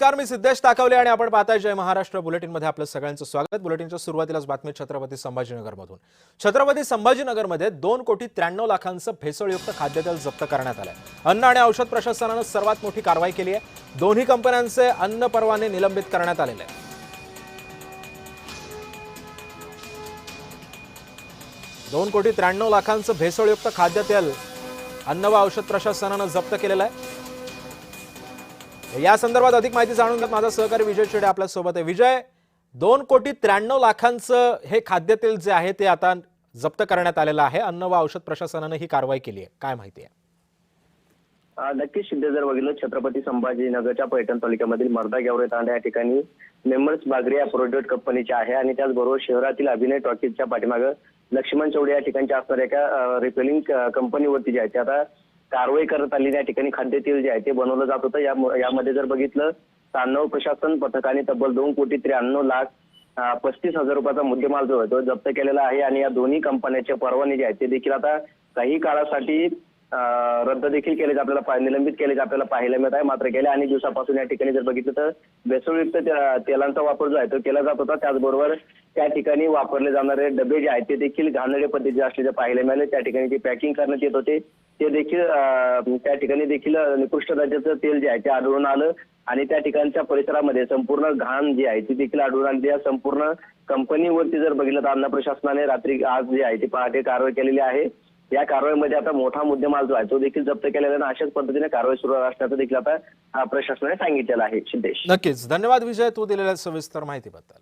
नमस्कार, मी सिद्धेश ताकवले आणि आपण पाहताय जय महाराष्ट्र बुलेटिन मध्ये आपलं सगळ्यांचं स्वागत। बुलेटिनच्या सुरुवातीलाच बातमी छत्रपती संभाजीनगरमधून। छत्रपती संभाजीनगरमध्ये 2,93,00,000चं भेसळयुक्त खाद्यतेल जप्त करण्यात आलंय। अन्न आणि औषध प्रशासनाने सर्वात मोठी कारवाई केली आहे। दोन्ही कंपन्यांचे अन्न परवाने निलंबित करण्यात आलेले आहेत। 2,93,00,000चं भेसळयुक्त खाद्यतेल अन्न व औषध प्रशासनाने जप्त केलेलं आहे। या संदर्भात अधिक माहिती जाणून घेत माझा सहकारी विजय शेडे आपल्या सोबत आहे। विजय, 2,93,00,000चं हे खाद्यतेल जे आहे ते आता जप्त करण्यात आलेलं आहे। अन्न व औषध प्रशासनाने ही कारवाई केली आहे, काय माहिती आहे? नक्कीच सिद्धे, जर बघितलं छत्रपती संभाजीनगरच्या पैठण तालुक्यामधील मर्दा गेवरे तांडा या ठिकाणी मेंबर्स बागरे या प्रोडक्ट कंपनीचे आहे आणि त्याचबरोबर शहरातील अभिनय टॉकीजच्या पाठीमागे लक्ष्मण चौडे या ठिकाणच्या असणाऱ्या एका रिपेलिंग कंपनीवरती जे आहे ते आता कारवाई करण्यात आली। या ठिकाणी खाद्यतेल जे आहे ते बनवलं जात होतं। यामध्ये जर बघितलं तर प्रशासन पथकाने तब्बल 2,93,35,000 रुपयाचा मुद्देमाल जो आहे तो जप्त केलेला आहे आणि या दोन्ही कंपन्यांचे परवाने जे आहेत ते देखील आता काही काळासाठी रद्द देखील केले, आपल्याला निलंबित केले आपल्याला पाहायला मिळत आहे। मात्र गेल्या अनेक दिवसापासून या ठिकाणी जर बघितलं तर भेसळयुक्त तेलांचा वापर जो आहे तो केला जात होता। त्याचबरोबर त्या ठिकाणी वापरले जाणारे डबे जे आहेत ते देखील घाणेरड्या पद्धतीचे असल्याचे पाहायला मिळाले। त्या ठिकाणी जे पॅकिंग करण्यात येत होते ते देखील त्या ठिकाणी देखील निकृष्ट दर्जाचं तेल जे आहे ते आढळून आलं आणि त्या ठिकाणच्या परिसरामध्ये संपूर्ण घाण जी आहे ती देखील आढळून आली। या संपूर्ण कंपनीवरती जर बघितलं तर अन्न प्रशासनाने रात्री आज जे आहे ती पहाटे कारवाई केलेली आहे। या कारवाईमध्ये आता मोठा मुद्देमाल जो आहे तो देखील जप्त केलेला आहे। अशाच पद्धतीने कारवाई सुरू असण्याचं देखील आता प्रशासनाने सांगितलेलं आहे। सिद्धेश, नक्कीच धन्यवाद विजय, तू दिलेल्या सविस्तर माहितीबद्दल।